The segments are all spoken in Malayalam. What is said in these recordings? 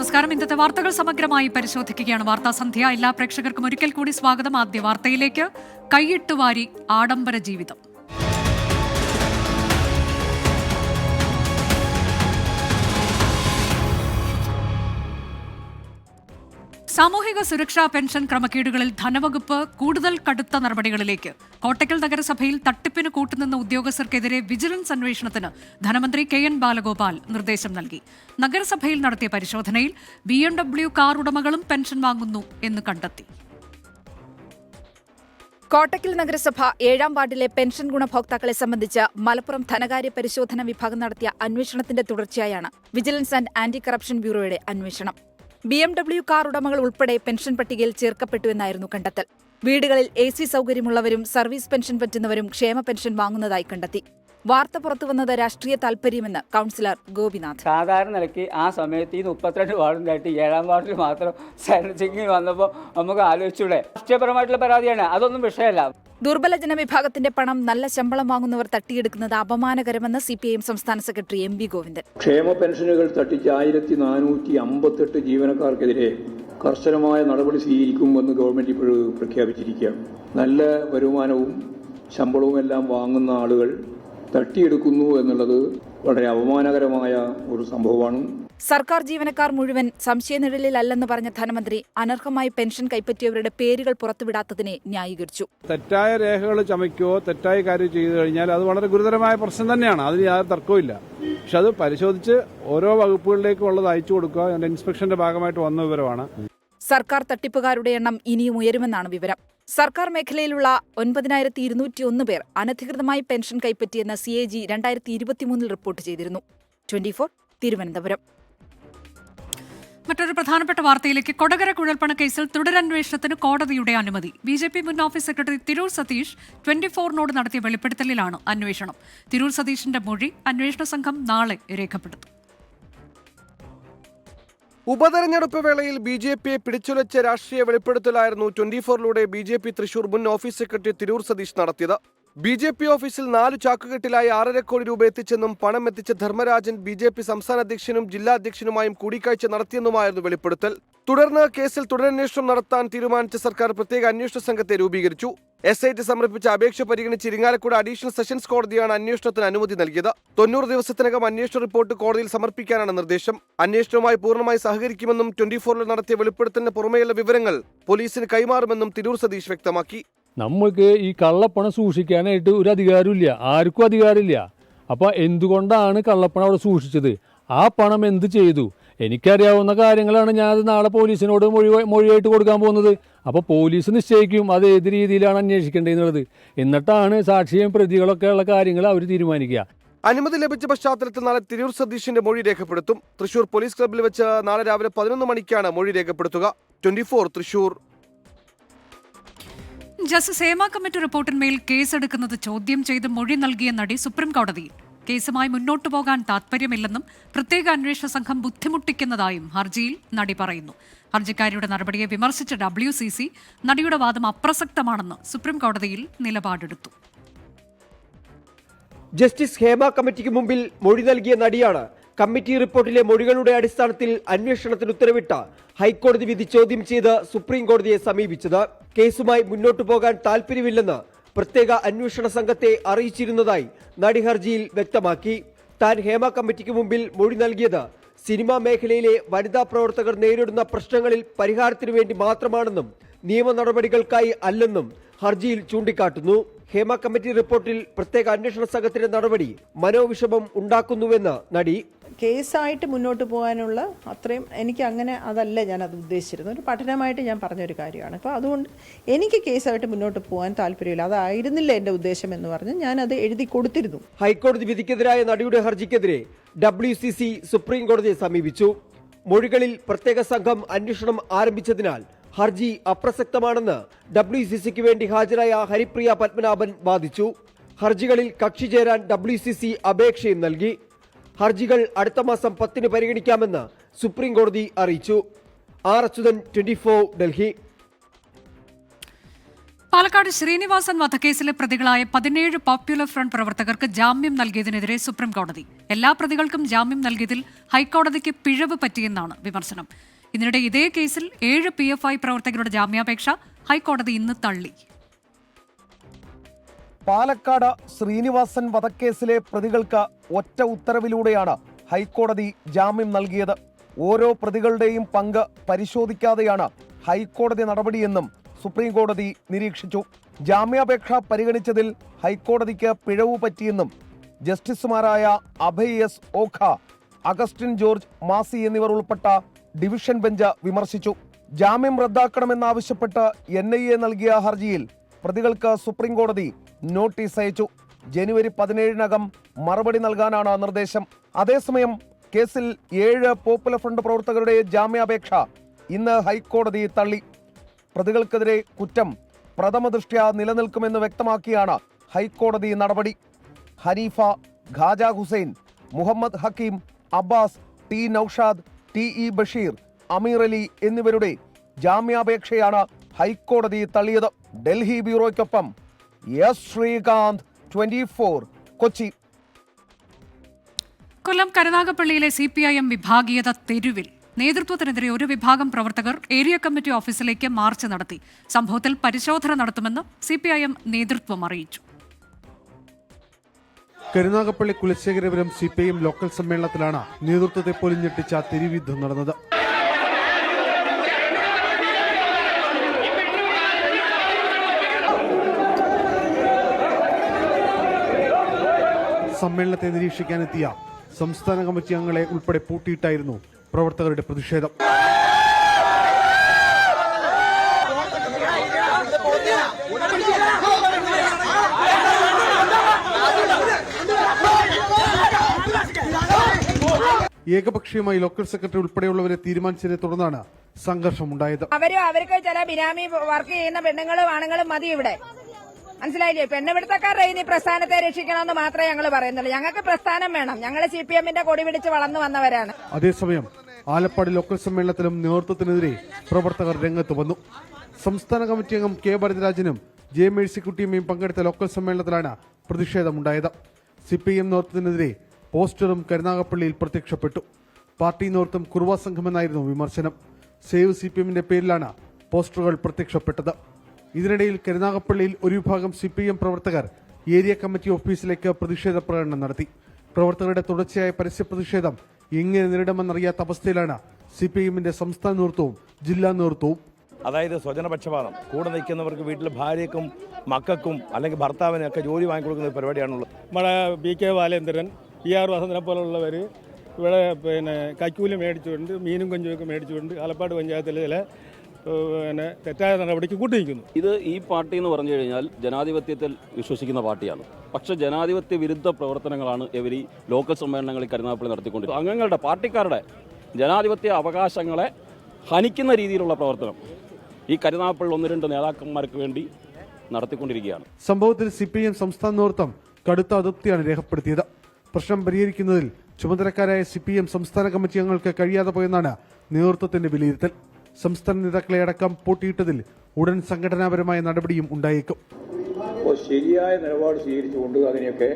നമസ്കാരം. ഇന്നത്തെ വാർത്തകൾ സമഗ്രമായി പരിശോധിക്കുകയാണ് വാർത്താ സന്ധ്യ. എല്ലാ പ്രേക്ഷകർക്കും ഒരിക്കൽ കൂടി സ്വാഗതം. ആദ്യ വാർത്തയിലേക്ക്. കൈയിട്ടുവാരി ആഡംബര ജീവിതം. സാമൂഹിക സുരക്ഷാ പെൻഷൻ ക്രമക്കേടുകളിൽ ധനവകുപ്പ് കൂടുതൽ കടുത്ത നടപടികളിലേക്ക്. കോട്ടക്കൽ നഗരസഭയിൽ തട്ടിപ്പിന് കൂട്ടുനിന്ന ഉദ്യോഗസ്ഥർക്കെതിരെ വിജിലൻസ് അന്വേഷണത്തിന് ധനമന്ത്രി KN ബാലഗോപാൽ നിർദ്ദേശം നൽകി. നഗരസഭയിൽ നടത്തിയ പരിശോധനയിൽ BMW കാർ ഉടമകളും പെൻഷൻ വാങ്ങുന്നു എന്ന് കണ്ടെത്തി. കോട്ടക്കൽ നഗരസഭ 7ാം വാർഡിലെ പെൻഷൻ ഗുണഭോക്താക്കളെ സംബന്ധിച്ച് മലപ്പുറം ധനകാര്യ പരിശോധന വിഭാഗം നടത്തിയ അന്വേഷണത്തിന്റെ തുടർച്ചയായാണ് വിജിലൻസ് ആൻഡ് ആന്റി കറപ്ഷൻ ബ്യൂറോയുടെ അന്വേഷണം. BMW കാർ ഉടമകൾ ഉൾപ്പെടെ പെൻഷൻ പട്ടികയിൽ ചേർക്കപ്പെട്ടുവെന്നായിരുന്നു കണ്ടെത്തൽ. വീടുകളിൽ AC സൗകര്യമുള്ളവരും സർവീസ് പെൻഷൻ പറ്റുന്നവരും ക്ഷേമ പെൻഷൻ വാങ്ങുന്നതായി കണ്ടെത്തി. വാർത്ത പുറത്തുവന്നത് രാഷ്ട്രീയ താൽപര്യമെന്ന് കൌൺസിലർ ഗോപിനാഥ്. സാധാരണ നിലയ്ക്ക് ആ സമയത്ത് ഈ 32 വാർഡിലായിട്ട് 7ാം വാർഡിൽ മാത്രം സെൻസിംഗ് വന്നപ്പോൾ നമുക്ക് ആലോചിച്ചൂടെ? രാഷ്ട്രീയപരമായിട്ടുള്ള പരാതിയാണ്, അതൊന്നും വിഷയമല്ല. ദുർബല ജനവിഭാഗത്തിന്റെ പണം നല്ല ശമ്പളം വാങ്ങുന്നവർ തട്ടിയെടുക്കുന്നത് അപമാനകരമെന്ന് CPIM സംസ്ഥാന സെക്രട്ടറി MV ഗോവിന്ദൻ. ക്ഷേമ പെൻഷനുകൾ തട്ടിച്ച് 1458 ജീവനക്കാർക്കെതിരെ കർശനമായ നടപടി സ്വീകരിക്കുമെന്ന് ഗവൺമെന്റ് ഇപ്പോൾ പ്രഖ്യാപിച്ചിരിക്കുകയാണ്. നല്ല വരുമാനവും ശമ്പളവും എല്ലാം വാങ്ങുന്ന ആളുകൾ തട്ടിയെടുക്കുന്നു എന്നുള്ളത് വളരെ അപമാനകരമായ ഒരു സംഭവമാണ്. സർക്കാർ ജീവനക്കാർ മുഴുവൻ സംശയനിഴലിലല്ലെന്ന് പറഞ്ഞ ധനമന്ത്രി അനർഹമായി പെൻഷൻ കൈപ്പറ്റിയവരുടെ പേരുകൾ പുറത്തുവിടാത്തതിനെ ന്യായീകരിച്ചു. തെറ്റായ രേഖകൾ ചമയ്ക്കോ തെറ്റായ കാര്യം ചെയ്തു കഴിഞ്ഞാൽ അത് വളരെ ഗുരുതരമായ പ്രശ്നം തന്നെയാണ്, അതിന് യാതൊരു തർക്കവുമില്ല. പക്ഷെ അത് പരിശോധിച്ച് ഓരോ വകുപ്പുകളിലേക്കും ഉള്ളത് അയച്ചു കൊടുക്കുക എന്ന ഇൻസ്പെക്ഷന്റെ ഭാഗമായിട്ട് വന്ന വിവരമാണ്. സർക്കാർ തട്ടിപ്പുകാരുടെ എണ്ണം ഇനിയും ഉയരുമെന്നാണ് വിവരം. സർക്കാർ മേഖലയിലുള്ള 9201 പേർ അനധികൃതമായി പെൻഷൻ കൈപ്പറ്റിയെന്ന് CAG 2023 റിപ്പോർട്ട് ചെയ്തിരുന്നു. 24 തിരുവനന്തപുരം. മറ്റൊരു പ്രധാനപ്പെട്ട വാർത്തയിലേക്ക്. കൊടകര കുഴൽപ്പണ കേസിൽ തുടരന്വേഷണത്തിന് കോടതിയുടെ അനുമതി. BJP മുൻ ഓഫീസ് സെക്രട്ടറി തിരൂർ സതീഷ് 24നോട് നടത്തിയ വെളിപ്പെടുത്തലിലാണ് അന്വേഷണം. തിരൂർ സതീഷിന്റെ മൊഴി അന്വേഷണ സംഘം നാളെ രേഖപ്പെടുത്തും. ഉപതെരഞ്ഞെടുപ്പ് വേളയിൽ BJPയെ പിടിച്ചുലച്ച രാഷ്ട്രീയ വെളിപ്പെടുത്തലായിരുന്നു 24ലൂടെ BJP തൃശൂർ മുൻ ഓഫീസ് സെക്രട്ടറി തിരൂർ സതീഷ് നടത്തിയത്. BJP ഓഫീസിൽ 4 ചാക്കുകെട്ടിലായി 6.5 കോടി രൂപ എത്തിച്ചെന്നും പണം എത്തിച്ച ധർമ്മരാജൻ BJP സംസ്ഥാന അധ്യക്ഷനും ജില്ലാ അധ്യക്ഷനുമായും കൂടിക്കാഴ്ച നടത്തിയെന്നുമായിരുന്നു വെളിപ്പെടുത്തൽ. തുടർന്ന് കേസിൽ തുടരന്വേഷണം നടത്താൻ തീരുമാനിച്ച സർക്കാർ പ്രത്യേക അന്വേഷണ സംഘത്തെ രൂപീകരിച്ചു. SIT സമർപ്പിച്ച അപേക്ഷ പരിഗണിച്ച് ഇരിങ്ങാലക്കുട അഡീഷണൽ സെഷൻസ് കോടതിയാണ് അന്വേഷണത്തിന് അനുമതി നൽകിയത്. 90 ദിവസത്തിനകം അന്വേഷണ റിപ്പോർട്ട് കോടതിയിൽ സമർപ്പിക്കാനാണ് നിർദ്ദേശം. അന്വേഷണവുമായി പൂർണ്ണമായി സഹകരിക്കുമെന്നും 24ൽ നടത്തിയ വെളിപ്പെടുത്തലിന് പുറമെയുള്ള വിവരങ്ങൾ പോലീസിന് കൈമാറുമെന്നും തിരൂർ സതീഷ് വ്യക്തമാക്കി. നമ്മൾക്ക് ഈ കള്ളപ്പണം സൂക്ഷിക്കാനായിട്ട് ഒരു അധികാരമില്ല, ആർക്കും അധികാരമില്ല. അപ്പോൾ എന്തുകൊണ്ടാണ് കള്ളപ്പണം അവിടെ സൂക്ഷിച്ചത്? ആ പണം എന്ത് ചെയ്തു? എനിക്കറിയാവുന്ന കാര്യങ്ങളാണ് ഞാനത് നാളെ പോലീസിനോട് മൊഴിയായിട്ട് കൊടുക്കാൻ പോകുന്നത്. അപ്പോൾ പോലീസ് നിശ്ചയിക്കും അത് ഏത് രീതിയിലാണ് അന്വേഷിക്കേണ്ടതെന്നുള്ളത്. എന്നിട്ടാണ് സാക്ഷിയും പ്രതികളൊക്കെ ഉള്ള കാര്യങ്ങൾ അവർ തീരുമാനിക്കുക. അനുമതി ലഭിച്ച പശ്ചാത്തലത്തിൽ നാളെ തിരൂർ സതീഷിന്റെ മൊഴി രേഖപ്പെടുത്തും. തൃശൂർ പോലീസ് ക്ലബ്ബിൽ വെച്ച് നാളെ രാവിലെ 11 മണിക്കാണ് മൊഴി രേഖപ്പെടുത്തുക. 24 തൃശൂർ. ജസ്റ്റിസ് ഹേമ കമ്മിറ്റി റിപ്പോർട്ടിന്മേൽ കേസെടുക്കുന്നത് ചോദ്യം ചെയ്ത് മൊഴി നൽകിയ നടി സുപ്രീം കോടതിയിൽ. കേസുമായി മുന്നോട്ടു പോകാൻ താത്പര്യമില്ലെന്നും പ്രത്യേക അന്വേഷണ സംഘം ബുദ്ധിമുട്ടിക്കുന്നതായും ഹർജിയിൽ നടി പറയുന്നു. ഹർജിക്കാരിയുടെ നടപടിയെ വിമർശിച്ച WCC നടിയുടെ വാദം അപ്രസക്തമാണെന്ന് സുപ്രീം കോടതിയിൽ നിലപാടെടുത്തു. ജസ്റ്റിസ് ഹേമ കമ്മിറ്റിക്ക് മുമ്പിൽ മൊഴി നൽകിയ നടിയാണ് കമ്മിറ്റി റിപ്പോർട്ടിലെ മൊഴികളുടെ അടിസ്ഥാനത്തിൽ അന്വേഷണത്തിന് ഉത്തരവിട്ട ഹൈക്കോടതി വിധി ചോദ്യം ചെയ്ത് സുപ്രീം കോടതിയെ സമീപിച്ചത്. കേസുമായി മുന്നോട്ടു പോകാൻ താൽപര്യമില്ലെന്ന് പ്രത്യേക അന്വേഷണ സംഘത്തെ അറിയിച്ചിരുന്നതായി നടി ഹർജിയിൽ വ്യക്തമാക്കി. താൻ ഹേമ കമ്മിറ്റിക്ക് മുമ്പിൽ മൊഴി നൽകിയത് സിനിമാ മേഖലയിലെ വനിതാ പ്രവർത്തകർ നേരിടുന്ന പ്രശ്നങ്ങളിൽ പരിഹാരത്തിനു വേണ്ടി മാത്രമാണെന്നും നിയമ നടപടികൾക്കായി അല്ലെന്നും ഹർജിയിൽ ചൂണ്ടിക്കാട്ടുന്നു. ഹേമ കമ്മിറ്റി റിപ്പോർട്ടിൽ പ്രത്യേക അന്വേഷണ സംഘത്തിന്റെ നടപടി മനോവിഷമം ഉണ്ടാക്കുന്നുവെന്ന് നടി. കേസായിട്ട് മുന്നോട്ട് പോകാനുള്ള അത്രയും എനിക്ക് അങ്ങനെ അതല്ല ഞാനത് ഉദ്ദേശിച്ചിരുന്നത്. ഒരു പഠനമായിട്ട് ഞാൻ പറഞ്ഞൊരു കാര്യമാണ്. അപ്പോൾ അതുകൊണ്ട് എനിക്ക് കേസായിട്ട് മുന്നോട്ട് പോകാൻ താല്പര്യമില്ല, അതായിരുന്നില്ല എൻ്റെ ഉദ്ദേശം എന്ന് പറഞ്ഞ് ഞാനത് എഴുതി കൊടുത്തിരുന്നു. ഹൈക്കോടതി വിധിക്കെതിരായ നടിയുടെ ഹർജിക്കെതിരെ WCC സുപ്രീം കോടതിയെ സമീപിച്ചു. മൊഴികളിൽ പ്രത്യേക സംഘം അന്വേഷണം ആരംഭിച്ചതിനാൽ ഹർജി അപ്രസക്തമാണെന്ന് WCCക്ക് വേണ്ടി ഹാജരായ ഹരിപ്രിയ പത്മനാഭൻ വാദിച്ചു. ഹർജികളിൽ കക്ഷി ചേരാൻ WCC അപേക്ഷയും നൽകി. ഹർജികൾ അടുത്ത മാസം 10 പരിഗണിക്കാമെന്ന് സുപ്രീം കോടതി അറിയിച്ചു. R. അച്യുതൻ, 24 ഡൽഹി. പാലക്കാട് ശ്രീനിവാസൻ വധക്കേസിലെ പ്രതികളായ 17 പോപ്പുലർ ഫ്രണ്ട് പ്രവർത്തകർക്ക് ജാമ്യം നൽകിയതിനെതിരെ സുപ്രീംകോടതി. എല്ലാ പ്രതികൾക്കും ജാമ്യം നൽകിയതിൽ ഹൈക്കോടതിക്ക് പിഴവ് പറ്റിയെന്നാണ് വിമർശനം. ഇതിനിടെ ഇതേ കേസിൽ 7 PFI പ്രവർത്തകരുടെ ജാമ്യാപേക്ഷ ഹൈക്കോടതി ഇന്ന് തള്ളി. പാലക്കാട് ശ്രീനിവാസൻ വധക്കേസിലെ പ്രതികൾക്ക് ഒറ്റ ഉത്തരവിലൂടെയാണ് ഹൈക്കോടതി ജാമ്യം നൽകിയത്. ഓരോ പ്രതികളുടെയും പങ്ക് പരിശോധിക്കാതെയാണ് ഹൈക്കോടതി നടപടിയെന്നും സുപ്രീം കോടതി നിരീക്ഷിച്ചു. ജാമ്യാപേക്ഷ പരിഗണിച്ചതിൽ ഹൈക്കോടതിക്ക് പിഴവ് പറ്റിയെന്നും ജസ്റ്റിസുമാരായ അഭയ് എസ് ഓഖ, അഗസ്റ്റിൻ ജോർജ് മാസി എന്നിവർ ഉൾപ്പെട്ട ഡിവിഷൻ ബെഞ്ച് വിമർശിച്ചു. ജാമ്യം റദ്ദാക്കണമെന്നാവശ്യപ്പെട്ട് NIA നൽകിയ ഹർജിയിൽ പ്രതികൾക്ക് സുപ്രീം കോടതി നോട്ടീസ് അയച്ചു. ജനുവരി 17-നകം മറുപടി നൽകാനാണ് നിർദ്ദേശം. അതേസമയം കേസിൽ 7 പോപ്പുലർ ഫ്രണ്ട് പ്രവർത്തകരുടെ ജാമ്യാപേക്ഷ ഇന്ന് ഹൈക്കോടതി തള്ളി. പ്രതികൾക്കെതിരെ കുറ്റം പ്രഥമദൃഷ്ട്യാ നിലനിൽക്കുമെന്ന് വ്യക്തമാക്കിയാണ് ഹൈക്കോടതി നടപടി. ഹനീഫ, ഖാജ ഹുസൈൻ, മുഹമ്മദ് ഹക്കീം, അബ്ബാസ്, T നൌഷാദ്, TE ബഷീർ, അമീർ അലി എന്നിവരുടെ ജാമ്യാപേക്ഷയാണ് ഹൈക്കോടതി തള്ളിയത്. ഡൽഹി ബ്യൂറോയ്ക്കൊപ്പം എസ് ശ്രീകാന്ത്, 24 കൊച്ചി. കൊല്ലം കരുനാഗപ്പള്ളിയിലെ CPIM വിഭാഗീയത തെരുവിൽ. നേതൃത്വത്തിനെതിരെ ഒരു വിഭാഗം പ്രവർത്തകർ ഏരിയ കമ്മിറ്റി ഓഫീസിലേക്ക് മാർച്ച് നടത്തി. സംഭവത്തിൽ പരിശോധന നടത്തുമെന്ന് CPIM നേതൃത്വം അറിയിച്ചു. കരുനാഗപ്പള്ളി കുലശേഖരപുരം CPIM ലോക്കൽ സമ്മേളനത്തിലാണ് നേതൃത്വത്തെ പോലും ഞെട്ടിച്ച തെരുവുയുദ്ധം നടന്നത്. സമ്മേളനത്തെ നിരീക്ഷിക്കാനെത്തിയ സംസ്ഥാന കമ്മിറ്റി അംഗങ്ങളെ ഉൾപ്പെടെ പൂട്ടിയിട്ടായിരുന്നു പ്രവർത്തകരുടെ പ്രതിഷേധം. ഏകപക്ഷീയമായി ലോക്കൽ സെക്രട്ടറി ഉൾപ്പെടെയുള്ളവരെ തീരുമാനിച്ചതിനെ തുടർന്നാണ് സംഘർഷമുണ്ടായത്. അവർക്ക് ചില ബിനാമി വർക്ക് ചെയ്യുന്ന പെണ്ണുങ്ങളും ആണുങ്ങളും മതി ഇവിടെ. മനസ്സിലായില്ലേ? പെണ്ണുപിടുത്തക്കാരുടെ ഈ പ്രസ്ഥാനത്തെ രക്ഷിക്കണമെന്ന് മാത്രമേ ഞങ്ങൾ പറയുന്നുള്ളൂ. ഞങ്ങൾക്ക് പ്രസ്ഥാനം വേണം. ഞങ്ങൾ CPMന്റെ കൊടി പിടിച്ച് വളർന്നു വന്നവരാണ്. അതേസമയം ആലപ്പാട് ലോക്കൽ സമ്മേളനത്തിലും നേതൃത്വത്തിനെതിരെ പ്രവർത്തകർ രംഗത്ത് വന്നു. സംസ്ഥാന കമ്മിറ്റി അംഗം K ഭരതരാജനും J മേഴ്സിക്കുട്ടിയമ്മയും പങ്കെടുത്ത ലോക്കൽ സമ്മേളനത്തിലാണ് പ്രതിഷേധമുണ്ടായത്. CPIM നേതൃത്വത്തിനെതിരെ പോസ്റ്ററും കരുനാഗപ്പള്ളിയിൽ പ്രത്യക്ഷപ്പെട്ടു. പാർട്ടി നേതൃത്വം കുറുവ സംഘമെന്നായിരുന്നു വിമർശനം. സേവ് CPMന്റെ പേരിലാണ് പോസ്റ്ററുകൾ പ്രത്യക്ഷപ്പെട്ടത്. ഇതിനിടയിൽ കരുനാഗപ്പള്ളിയിൽ ഒരു വിഭാഗം CPIM പ്രവർത്തകർ ഏരിയ കമ്മിറ്റി ഓഫീസിലേക്ക് പ്രതിഷേധ പ്രകടനം നടത്തി. പ്രവർത്തകരുടെ തുടർച്ചയായ പരസ്യ പ്രതിഷേധം എങ്ങനെ നേരിടുമെന്നറിയാത്ത അവസ്ഥയിലാണ് CPIMന്റെ സംസ്ഥാന നേതൃത്വവും ജില്ലാ നേതൃത്വവും. അതായത് സ്വജനപക്ഷപാതം, കൂടെ നിൽക്കുന്നവർക്ക് വീട്ടിൽ ഭാര്യയ്ക്കും മക്കൾക്കും അല്ലെങ്കിൽ ഭർത്താവിനൊക്കെ ജോലി വാങ്ങിക്കൊടുക്കുന്ന ഒരു പരിപാടിയാണുള്ളത്. നമ്മുടെ BK ബാലേന്ദ്രൻ, PR വസന്തനെ പോലുള്ളവർ ഇവിടെ കൈക്കൂലി മേടിച്ചുകൊണ്ട് മീനും കൊഞ്ചുമൊക്കെ മേടിച്ചുകൊണ്ട് ആലപ്പാട് പഞ്ചായത്തിലെ ചില തെറ്റായ നടപടിക്ക് കൂട്ടിനിൽക്കുന്നു. ഇത് ഈ പാർട്ടി എന്ന് പറഞ്ഞു കഴിഞ്ഞാൽ ജനാധിപത്യത്തിൽ വിശ്വസിക്കുന്ന പാർട്ടിയാണ്. പക്ഷേ ജനാധിപത്യ വിരുദ്ധ പ്രവർത്തനങ്ങളാണ് ഇവർ ഈ ലോക്കൽ സമ്മേളനങ്ങളിൽ കരുനാഗപ്പള്ളി നടത്തിക്കൊണ്ടിരിക്കുന്നത്. അംഗങ്ങളുടെ പാർട്ടിക്കാരുടെ ജനാധിപത്യ അവകാശങ്ങളെ ഹനിക്കുന്ന രീതിയിലുള്ള പ്രവർത്തനം ഈ കരുനാഗപ്പള്ളി 1-2 നേതാക്കന്മാർക്ക് വേണ്ടി നടത്തിക്കൊണ്ടിരിക്കുകയാണ്. സംഭവത്തിൽ CPIM സംസ്ഥാന നേതൃത്വം കടുത്ത അതൃപ്തിയാണ് രേഖപ്പെടുത്തിയത്. പ്രശ്നം പരിഹരിക്കുന്നതിൽ ചുമതലക്കാരായ CPIM സംസ്ഥാന കമ്മിറ്റി അംഗങ്ങൾക്ക് കഴിയാതെ പോയെന്നാണ് നേതൃത്വത്തിന്റെ വിലയിരുത്തൽ. സംസ്ഥാന നേതാക്കളെ അടക്കം പൂട്ടിയിട്ടതിൽ ഉടൻ സംഘടനാപരമായ നടപടിയും ഉണ്ടായേക്കും. ശരിയായ നിലപാട് സ്വീകരിച്ചുകൊണ്ട് അതിനെയൊക്കെ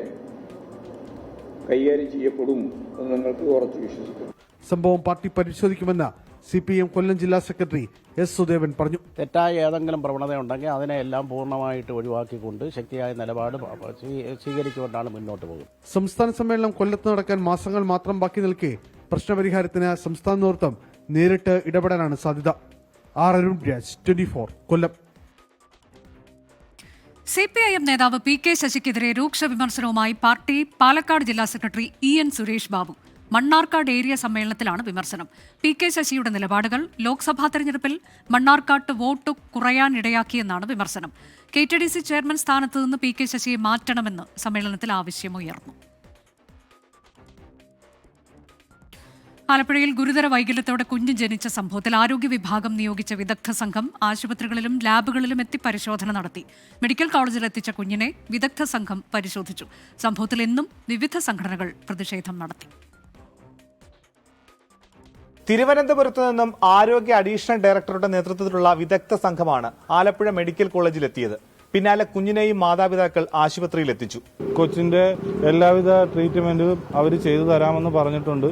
കൈകാര്യം ചെയ്യപ്പെടും എന്ന് നിങ്ങൾക്ക് ഉറച്ചു വിശ്വസിക്കുന്നു. സംഭവം പാർട്ടി പരിശോധിക്കുമെന്ന് CPIM കൊല്ലം ജില്ലാ സെക്രട്ടറി S സുദേവൻ പറഞ്ഞു. തെറ്റായ ഏതെങ്കിലും പ്രവണതയുണ്ടെങ്കിൽ അതിനെല്ലാം പൂർണ്ണമായിട്ട് ഒഴിവാക്കിക്കൊണ്ട് ശക്തിയായ നിലപാട് സ്വീകരിച്ചുകൊണ്ടാണ് മുന്നോട്ട് പോകുന്നത്. സംസ്ഥാന സമ്മേളനം കൊല്ലത്ത് നടക്കാൻ മാസങ്ങൾ മാത്രം ബാക്കി നിൽക്കെ പ്രശ്നപരിഹാരത്തിന് സംസ്ഥാന നേതൃത്വം നേരിട്ട് ഇടപെടാനാണ് സാധ്യത. അരുൺ രാജ്, 24 കൊല്ലം. CPIM നേതാവ് PK ശശിക്കെതിരെ രൂക്ഷ വിമർശനവുമായി പാർട്ടി പാലക്കാട് ജില്ലാ secretary EN Suresh Babu. Mannarkkad area സമ്മേളനത്തിലാണ് വിമർശനം. PK ശശിയുടെ നിലപാടുകൾ ലോക്സഭാ തെരഞ്ഞെടുപ്പിൽ മണ്ണാർക്കാട്ട് വോട്ട് കുറയാനിടയാക്കിയെന്നാണ് വിമർശനം. KTDC ചെയർമാൻ സ്ഥാനത്ത് നിന്ന് PK ശശിയെ മാറ്റണമെന്ന് സമ്മേളനത്തിൽ ആവശ്യമുയർന്നു. ആലപ്പുഴയിൽ ഗുരുതര വൈകല്യത്തോടെ കുഞ്ഞ് ജനിച്ച സംഭവത്തിൽ ആരോഗ്യ വിഭാഗം നിയോഗിച്ച വിദഗ്ധ സംഘം ആശുപത്രികളിലും ലാബുകളിലും എത്തി പരിശോധന നടത്തി. മെഡിക്കൽ കോളേജിൽ എത്തിച്ച കുഞ്ഞിനെ വിദഗ്ധ സംഘം പരിശോധിച്ചു. സംഭവത്തിൽ എന്നും വിവിധ സംഘടനകൾ പ്രതിഷേധം നടത്തി. തിരുവനന്തപുരത്ത് നിന്നും ആരോഗ്യ അഡീഷണൽ ഡയറക്ടറുടെ നേതൃത്വത്തിലുള്ള വിദഗ്ധ സംഘമാണ് ആലപ്പുഴ മെഡിക്കൽ കോളേജിലെത്തിയത്. പിന്നാലെ കുഞ്ഞിനെയും മാതാപിതാക്കൾ ആശുപത്രിയിൽ എത്തിച്ചു. കൊച്ചിന്റെ എല്ലാവിധ ട്രീറ്റ്മെന്റും അവർ ചെയ്തു തരാമെന്ന് പറഞ്ഞിട്ടുണ്ട്.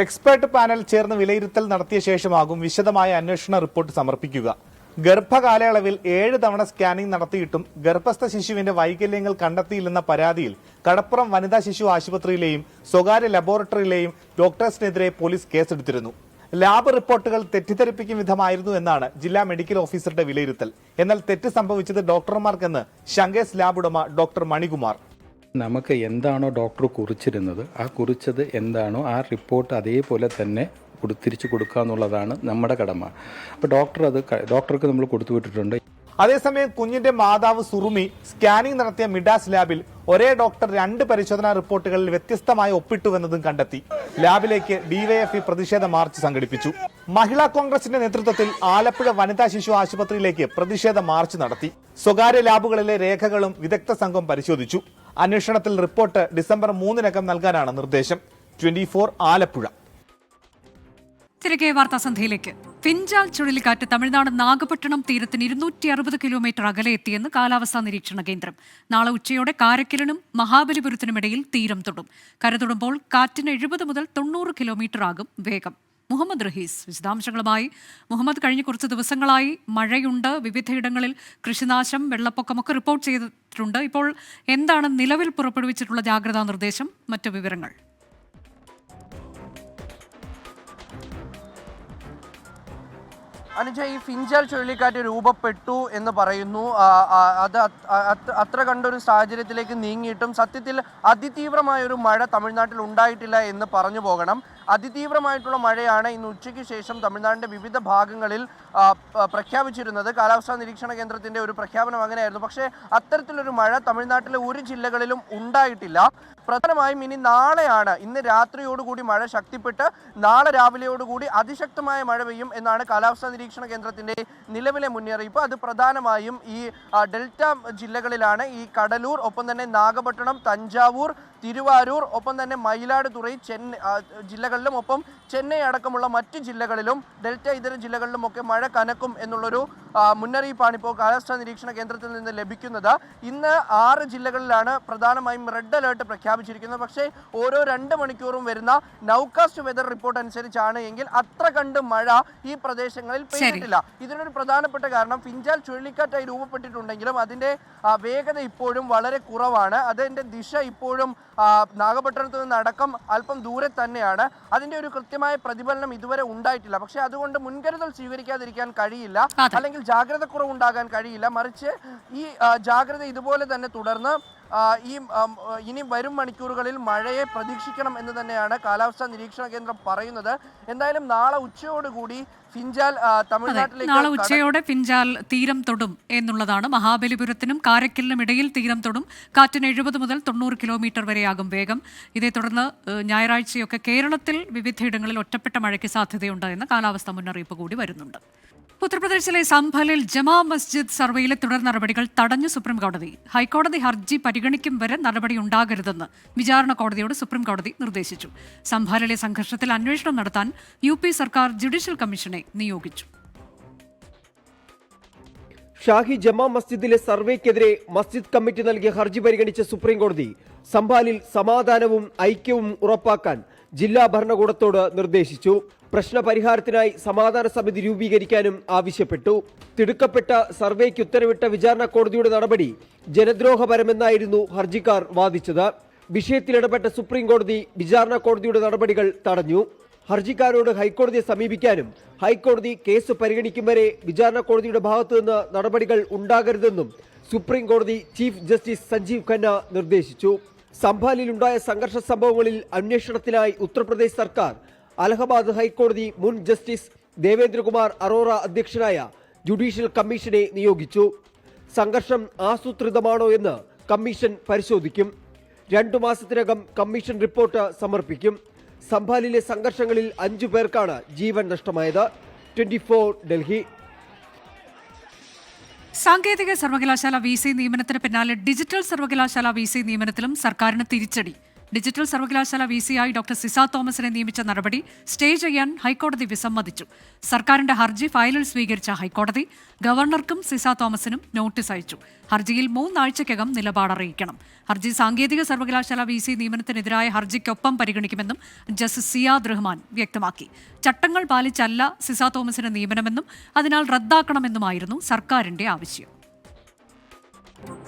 എക്സ്പേർട്ട് പാനൽ ചേർന്ന് വിലയിരുത്തൽ നടത്തിയ ശേഷമാകും വിശദമായ അന്വേഷണ റിപ്പോർട്ട് സമർപ്പിക്കുക. ഗർഭകാലയളവിൽ 7 തവണ സ്കാനിംഗ് നടത്തിയിട്ടും ഗർഭസ്ഥ ശിശുവിന്റെ വൈകല്യങ്ങൾ കണ്ടെത്തിയില്ലെന്ന പരാതിയിൽ കടപ്പുറം വനിതാ ശിശു ആശുപത്രിയിലെയും സ്വകാര്യ ലബോറട്ടറിയിലെയും ഡോക്ടേഴ്സിനെതിരെ പോലീസ് കേസെടുത്തിരുന്നു. ലാബ് റിപ്പോർട്ടുകൾ തെറ്റിദ്ധരിപ്പിക്കും വിധമായിരുന്നു എന്നാണ് ജില്ലാ മെഡിക്കൽ ഓഫീസറുടെ വിലയിരുത്തൽ. എന്നാൽ തെറ്റ് സംഭവിച്ചത് ഡോക്ടർമാർക്കെന്ന് ശങ്കേസ് ലാബ് ഉടമ ഡോക്ടർ മണികുമാർ. നമുക്ക് എന്താണോ ഡോക്ടർ കുറിച്ചിരുന്നത്, ആ കുറിച്ചത് എന്താണോ ആ റിപ്പോർട്ട് അതേപോലെ തന്നെ തിരിച്ചു കൊടുക്കുക എന്നുള്ളതാണ് നമ്മുടെ കടമ. അപ്പോൾ ഡോക്ടർക്ക് നമ്മൾ കൊടുത്തുവിട്ടിട്ടുണ്ട്. അതേസമയം കുഞ്ഞിന്റെ മാതാവ് സുറുമി സ്കാനിംഗ് നടത്തിയ മിഡാസ് ലാബിൽ ഒരേ ഡോക്ടർ 2 പരിശോധനാ റിപ്പോർട്ടുകളിൽ വ്യത്യസ്തമായി ഒപ്പിട്ടുവെന്നതും കണ്ടെത്തി. ലാബിലേക്ക് ഡിവൈഎഫ്ഐ പ്രതിഷേധ മാർച്ച് സംഘടിപ്പിച്ചു. മഹിളാ കോൺഗ്രസിന്റെ നേതൃത്വത്തിൽ ആലപ്പുഴ വനിതാ ശിശു ആശുപത്രിയിലേക്ക് പ്രതിഷേധ മാർച്ച് നടത്തി. സ്വകാര്യ ലാബുകളിലെ രേഖകളും വിദഗ്ധ സംഘം പരിശോധിച്ചു. അന്വേഷണത്തിൽ റിപ്പോർട്ട് ഡിസംബർ 3-നകം നൽകാനാണ് നിർദ്ദേശം. 24 ആലപ്പുഴ. തിരികെ വാർത്താസന്ധ്യയിലേക്ക്. ഫിഞ്ചാൽ ചുഴലിക്കാറ്റ് തമിഴ്നാട് നാഗപട്ടണം തീരത്തിന് 260 കിലോമീറ്റർ അകലെ എത്തിയെന്ന് കാലാവസ്ഥാ നിരീക്ഷണ കേന്ദ്രം. നാളെ ഉച്ചയോടെ കാരക്കലിനും മഹാബലിപുരത്തിനുമിടയിൽ തീരം തൊടും. കരതൊടുമ്പോൾ കാറ്റിന് 70 മുതൽ 90 കിലോമീറ്റർ ആകും വേഗം. മുഹമ്മദ് റഹീസ് വിശദാംശങ്ങളുമായി. മുഹമ്മദ്, കഴിഞ്ഞ കുറച്ച് ദിവസങ്ങളായി മഴയുണ്ട്, വിവിധയിടങ്ങളിൽ കൃഷിനാശം, വെള്ളപ്പൊക്കമൊക്കെ റിപ്പോർട്ട് ചെയ്തിട്ടുണ്ട്. ഇപ്പോൾ എന്താണ് നിലവിൽ പുറപ്പെടുവിച്ചിട്ടുള്ള ജാഗ്രതാ നിർദ്ദേശം, മറ്റു വിവരങ്ങൾ? അനുജ, ഈ ഫിഞ്ചാൽ ചുഴലിക്കാറ്റ് രൂപപ്പെട്ടു എന്ന് പറയുന്നു. അത് അത്ര കണ്ടൊരു സാഹചര്യത്തിലേക്ക് നീങ്ങിയിട്ടും സത്യത്തിൽ അതിതീവ്രമായൊരു മഴ തമിഴ്നാട്ടിൽ ഉണ്ടായിട്ടില്ല എന്ന് പറഞ്ഞു പോകണം. അതിതീവ്രമായിട്ടുള്ള മഴയാണ് ഇന്ന് ഉച്ചയ്ക്ക് ശേഷം തമിഴ്നാടിൻ്റെ വിവിധ ഭാഗങ്ങളിൽ പ്രഖ്യാപിച്ചിരുന്നത്. കാലാവസ്ഥാ നിരീക്ഷണ കേന്ദ്രത്തിൻ്റെ ഒരു പ്രഖ്യാപനം അങ്ങനെയായിരുന്നു. പക്ഷേ അത്തരത്തിലൊരു മഴ തമിഴ്നാട്ടിലെ ഒരു ജില്ലകളിലും ഉണ്ടായിട്ടില്ല. പ്രധാനമായും ഇനി നാളെയാണ്, ഇന്ന് രാത്രിയോടുകൂടി മഴ ശക്തിപ്പെട്ട് നാളെ രാവിലെയോടുകൂടി അതിശക്തമായ മഴ പെയ്യും എന്നാണ് കാലാവസ്ഥാ നിരീക്ഷണ കേന്ദ്രത്തിൻ്റെ നിലവിലെ മുന്നറിയിപ്പ്. അത് പ്രധാനമായും ഈ ഡെൽറ്റ ജില്ലകളിലാണ്. ഈ കടലൂർ, ഒപ്പം തന്നെ നാഗപട്ടണം, തഞ്ചാവൂർ, തിരുവാരൂർ, ഒപ്പം തന്നെ മയിലാടുതുറൈ, ജില്ലകളിലും ഒപ്പം ചെന്നൈ അടക്കമുള്ള മറ്റ് ജില്ലകളിലും ഡെൽറ്റ ഇതര ജില്ലകളിലുമൊക്കെ മഴ കനക്കും എന്നുള്ളൊരു മുന്നറിയിപ്പാണ് ഇപ്പോൾ കാലാവസ്ഥാ നിരീക്ഷണ കേന്ദ്രത്തിൽ നിന്ന് ലഭിക്കുന്നത്. ഇന്ന് 6 ജില്ലകളിലാണ് പ്രധാനമായും റെഡ് അലേർട്ട് പ്രഖ്യാപിച്ചിരിക്കുന്നത്. പക്ഷേ ഓരോ 2 മണിക്കൂറും വരുന്ന നൗകാസ്റ്റ് വെതർ റിപ്പോർട്ട് അനുസരിച്ചാണ് എങ്കിൽ അത്ര കണ്ട് മഴ ഈ പ്രദേശങ്ങളിൽ പെയ്തിട്ടില്ല. ഇതിനൊരു പ്രധാനപ്പെട്ട കാരണം ഫിഞ്ചാൽ ചുഴലിക്കാറ്റായി രൂപപ്പെട്ടിട്ടുണ്ടെങ്കിലും അതിൻ്റെ വേഗത ഇപ്പോഴും വളരെ കുറവാണ്. അതിൻ്റെ ദിശ ഇപ്പോഴും നാഗപട്ടണത്ത് നിന്ന് അടക്കം അല്പം ദൂരെ തന്നെയാണ്. അതിൻ്റെ ഒരു കൃത്യമായ പ്രതിഫലനം ഇതുവരെ ഉണ്ടായിട്ടില്ല. പക്ഷേ അതുകൊണ്ട് മുൻകരുതൽ സ്വീകരിക്കാതിരിക്കാൻ കഴിയില്ല, അല്ലെങ്കിൽ ജാഗ്രത കുറവുണ്ടാകാൻ കഴിയില്ല. മറിച്ച് ഈ ജാഗ്രത ഇതുപോലെ തന്നെ തുടർന്ന് ഇനി വരും മണിക്കൂറുകളിൽ മഴയെ പ്രതീക്ഷിക്കണം എന്ന് തന്നെയാണ് കാലാവസ്ഥാ നിരീക്ഷണ കേന്ദ്രം പറയുന്നത്. എന്തായാലും നാളെ ഉച്ചയോടുകൂടി ഫിഞ്ചാൽ നാളെ ഉച്ചയോടെ ഫിഞ്ചാൽ തീരം തൊടും എന്നുള്ളതാണ്. മഹാബലിപുരത്തിനും കാരക്കലിനും ഇടയിൽ തീരം തൊടും. കാറ്റിന് 70 മുതൽ 90 കിലോമീറ്റർ വരെയാകും വേഗം. ഇതേ തുടർന്ന് ഞായറാഴ്ചയൊക്കെ കേരളത്തിൽ വിവിധയിടങ്ങളിൽ ഒറ്റപ്പെട്ട മഴയ്ക്ക് സാധ്യതയുണ്ട് എന്ന കാലാവസ്ഥാ മുന്നറിയിപ്പ് കൂടി വരുന്നുണ്ട്. ഉത്തർപ്രദേശിലെ സംഭലിൽ ജമാ മസ്ജിദ് സർവേയിലെ തുടർ നടപടികൾ തടഞ്ഞു സുപ്രീംകോടതി. ഹൈക്കോടതി ഹർജി പരിഗണിക്കും വരെ നടപടി ഉണ്ടാകരുതെന്ന് വിചാരണ കോടതിയോട് സുപ്രീംകോടതി നിർദ്ദേശിച്ചു. സംഭലിലെ സംഘർഷത്തിൽ അന്വേഷണം നടത്താൻ UP സർക്കാർ ജുഡീഷ്യൽ കമ്മീഷനെ നിയോഗിച്ചു. ഷാഹി ജമാ മസ്ജിദിലെ സർവേക്കെതിരെ മസ്ജിദ് കമ്മിറ്റി നൽകിയ ഹർജി പരിഗണിച്ച സുപ്രീംകോടതി സംഭാലിൽ സമാധാനവും ഐക്യവും ഉറപ്പാക്കാൻ ജില്ലാ ഭരണകൂടത്തോട് നിർദ്ദേശിച്ചു. പ്രശ്ന പരിഹാരത്തിനായി സമാധാന സമിതി രൂപീകരിക്കാനും ആവശ്യപ്പെട്ടു. തിടുക്കപ്പെട്ട സർവേക്ക് ഉത്തരവിട്ട വിചാരണ കോടതിയുടെ നടപടി ജനദ്രോഹപരമെന്നായിരുന്നു ഹർജിക്കാർ വാദിച്ചത്. വിഷയത്തിൽ ഇടപെട്ട സുപ്രീം കോടതി വിചാരണ കോടതിയുടെ നടപടികൾ തടഞ്ഞു. ഹർജിക്കാരോട് ഹൈക്കോടതിയെ സമീപിക്കാനും ഹൈക്കോടതി കേസ് പരിഗണിക്കും വരെ വിചാരണ കോടതിയുടെ ഭാഗത്തുനിന്ന് നടപടികൾ ഉണ്ടാകരുതെന്നും സുപ്രീം കോടതി ചീഫ് ജസ്റ്റിസ് സഞ്ജീവ് ഖന്ന നിർദ്ദേശിച്ചു. സംഭാലിലുണ്ടായ സംഘർഷ സംഭവങ്ങളിൽ അന്വേഷണത്തിനായി ഉത്തർപ്രദേശ് സർക്കാർ അലഹബാദ് ഹൈക്കോടതി മുൻ ജസ്റ്റിസ് ദേവേന്ദ്രകുമാർ അറോറ അധ്യക്ഷനായ ജുഡീഷ്യൽ കമ്മീഷനെ നിയോഗിച്ചു. സംഘർഷം ആസൂത്രിതമാണോ എന്ന് കമ്മീഷൻ പരിശോധിക്കും. 2 മാസത്തിനകം കമ്മീഷൻ റിപ്പോർട്ട് സമർപ്പിക്കും. സംഭാലിലെ സംഘർഷങ്ങളിൽ 5 പേർക്കാണ് ജീവൻ നഷ്ടമായത്. 24 ഡൽഹി. സാങ്കേതിക സർവകലാശാല VC നിയമനത്തിന് പിന്നാലെ ഡിജിറ്റൽ സർവകലാശാല VC നിയമനത്തിലും സർക്കാരിന് തിരിച്ചടി. ഡിജിറ്റൽ സർവകലാശാല VC-ആയി ഡോക്ടർ സിസ തോമസിനെ നിയമിച്ച നടപടി സ്റ്റേ ചെയ്യാൻ ഹൈക്കോടതി വിസമ്മതിച്ചു. സർക്കാരിന്റെ ഹർജി ഫയലിൽ സ്വീകരിച്ച ഹൈക്കോടതി ഗവർണർക്കും സിസ തോമസിനും നോട്ടീസ് അയച്ചു. ഹർജിയിൽ 3 ആഴ്ചയ്ക്കകം നിലപാടറിയിക്കണം. ഹർജി സാങ്കേതിക സർവകലാശാല VC നിയമനത്തിനെതിരായ ഹർജിക്കൊപ്പം പരിഗണിക്കുമെന്നും ജസ്റ്റിസ് സിയാദ് റഹ്മാൻ വ്യക്തമാക്കി. ചട്ടങ്ങൾ പാലിച്ചല്ല സിസ തോമസിന്റെ നിയമനമെന്നും അതിനാൽ റദ്ദാക്കണമെന്നുമായിരുന്നു സർക്കാരിന്റെ ആവശ്യം.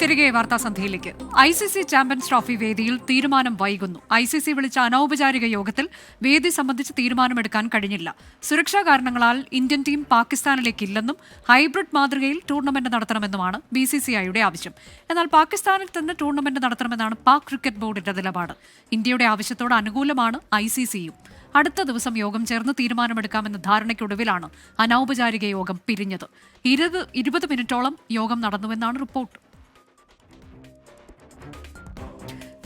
തിരികെ വാർത്താസന്ധ്യയിലേക്ക്. ICC ചാമ്പ്യൻസ് ട്രോഫി വേദിയിൽ തീരുമാനം വൈകുന്നു. ICC വിളിച്ച അനൗപചാരിക യോഗത്തിൽ വേദി സംബന്ധിച്ച് തീരുമാനമെടുക്കാൻ കഴിഞ്ഞില്ല. സുരക്ഷാ കാരണങ്ങളാൽ ഇന്ത്യൻ ടീം പാകിസ്ഥാനിലേക്കില്ലെന്നും ഹൈബ്രിഡ് മാതൃകയിൽ ടൂർണമെന്റ് നടത്തണമെന്നുമാണ് BCCIയുടെ ആവശ്യം. എന്നാൽ പാകിസ്ഥാനിൽ തന്നെ ടൂർണമെന്റ് നടത്തണമെന്നാണ് പാക് ക്രിക്കറ്റ് ബോർഡിന്റെ നിലപാട്. ഇന്ത്യയുടെ ആവശ്യത്തോട് അനുകൂലമാണ് ICCയും. അടുത്ത ദിവസം യോഗം ചേർന്ന് തീരുമാനമെടുക്കാമെന്ന ധാരണയ്ക്കൊടുവിലാണ് അനൗപചാരിക യോഗം പിരിഞ്ഞത്. 20 മിനിറ്റോളം യോഗം നടന്നുവെന്നാണ് റിപ്പോർട്ട്.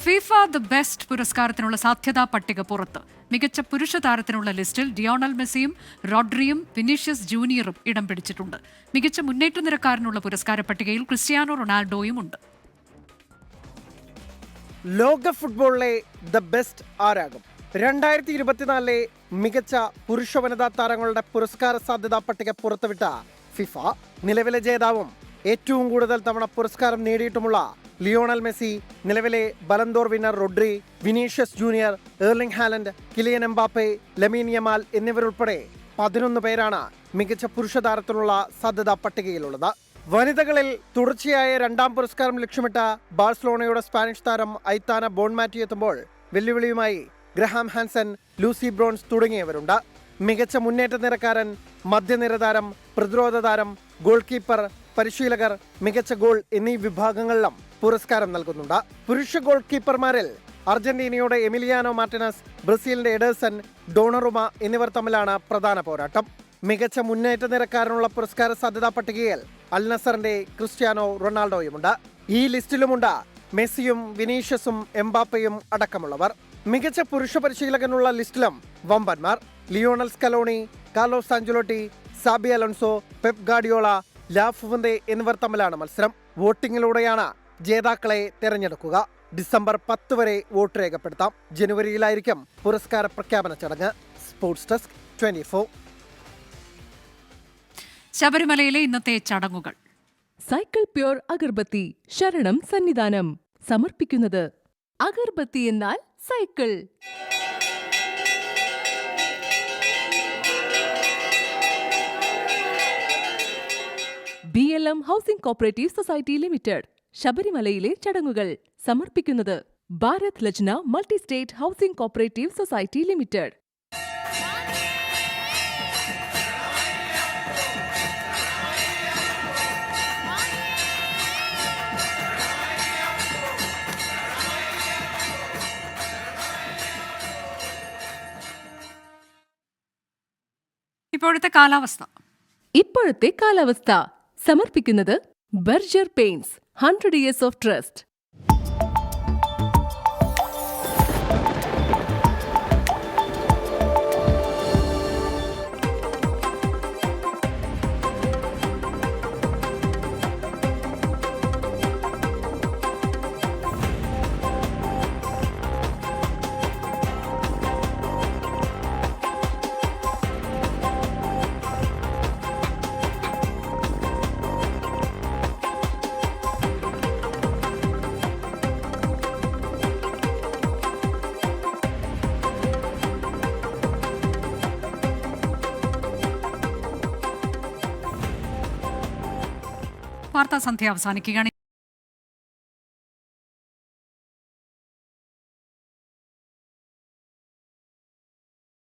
ഫിഫ ദ ബെസ്റ്റ് പുരസ്കാരത്തിനുള്ള സാധ്യതാ പട്ടിക പുറത്ത്. മികച്ച പുരുഷ താരത്തിനുള്ള ലിസ്റ്റിൽ ലിയോണൽ മെസ്സിയും റോഡ്രിയും വിനീഷ്യസ് ജൂനിയറും ഇടം പിടിച്ചിട്ടുണ്ട്. മികച്ച മുന്നേറ്റ നിരക്കാരനുള്ള പുരസ്കാര പട്ടികയിൽ ക്രിസ്ത്യാനോ റൊണാൾഡോയും ഉണ്ട്. ലോക ഫുട്ബോളിലെ ദ ബെസ്റ്റ് ആരാകും? 2024 മികച്ച പുരുഷ വനിതാ താരങ്ങളുടെ പുരസ്കാര സാധ്യതാ പട്ടിക പുറത്തുവിട്ട ഫിഫ നിലവിലെ ജേതാവും ഏറ്റവും കൂടുതൽ തവണ പുരസ്കാരം നേടിയിട്ടുമുള്ള ലിയോണൽ മെസ്സി, നിലവിലെ Ballon d'Or winner Rodri, Vinicius Junior, Erling Haaland, Kylian Mbappe, Lamine Yamal എന്നിവരുൾപ്പെടെ 11 പേരാണ് മികച്ച പുരുഷ താരത്തിനുള്ള സാധ്യതാ പട്ടികയിലുള്ളത്. വനിതകളിൽ തുടർച്ചയായ 2ാം പുരസ്കാരം ലക്ഷ്യമിട്ട ബാഴ്സലോണയുടെ സ്പാനിഷ് താരം ഐത്താന ബോൺമാറ്റി എത്തുമ്പോൾ വെല്ലുവിളിയുമായി ഗ്രഹാം ഹാൻസൻ, ലൂസി ബ്രോൺസ് തുടങ്ങിയവരുണ്ട്. മികച്ച മുന്നേറ്റ നിരക്കാരൻ, മധ്യനിര താരം, പ്രതിരോധ താരം, ഗോൾ കീപ്പർ, പരിശീലകർ, മികച്ച ഗോൾ എന്നീ വിഭാഗങ്ങളിലും പുരസ്കാരം നൽകുന്നുണ്ട്. പുരുഷ ഗോൾ കീപ്പർമാരിൽ അർജന്റീനയുടെ എമിലിയാനോ മാർട്ടിനസ്, ബ്രസീലിന്റെ എഡേഴ്സൺ, ഡോണറുമ എന്നിവർ തമ്മിലാണ് പ്രധാന പോരാട്ടം. മികച്ച മുന്നേറ്റ നിരക്കാരനുള്ള പുരസ്കാര സാധ്യതാ പട്ടികയിൽ അൽ നസറിന്റെ ക്രിസ്ത്യാനോ റൊണാൾഡോയുമുണ്ട്. ഈ ലിസ്റ്റിലുമുണ്ട് മെസ്സിയും വിനീഷ്യസും എംബാപ്പയും അടക്കമുള്ളവർ. മികച്ച പുരുഷ പരിശീലകനുള്ള ലിസ്റ്റിലും വമ്പന്മാർ. Lionel Scaloni, Carlos Ancelotti, Xabi Alonso, Pep Guardiola, la Fuente എന്നിവർ തമ്മിലാണ് മത്സരം. വോട്ടിങ്ങിലൂടെയാണ് ജേതാക്കളെ തെരഞ്ഞെടുക്കുക. ഡിസംബർ 10 വരെ വോട്ട് രേഖപ്പെടുത്താം. ജനുവരിയിലായിരിക്കും പുരസ്കാര പ്രഖ്യാപന ചടങ്ങ്. Sports desk 24. ശബരിമലയിലെ ഇന്നത്തെ ചടങ്ങുകൾ. സൈക്കിൾ പ്യൂർ അഗർബത്തി ശരണം സന്നിധാനം സമർപ്പിക്കുന്നത് അഗർബത്തി എന്നാൽ Cycle. BLM housing cooperative society limited ശബരിമലയിലെ ചടങ്ങുകൾ സമർപ്പിക്കുന്നത് Bharat Lajna multi state housing cooperative society limited. ഇപ്പോഴത്തെ കാലാവസ്ഥ സമർപ്പിക്കുന്നത് Berger paints 100 years of trust. വാർത്താസന്ധ്യ അവസാനിക്കുകയാണ്.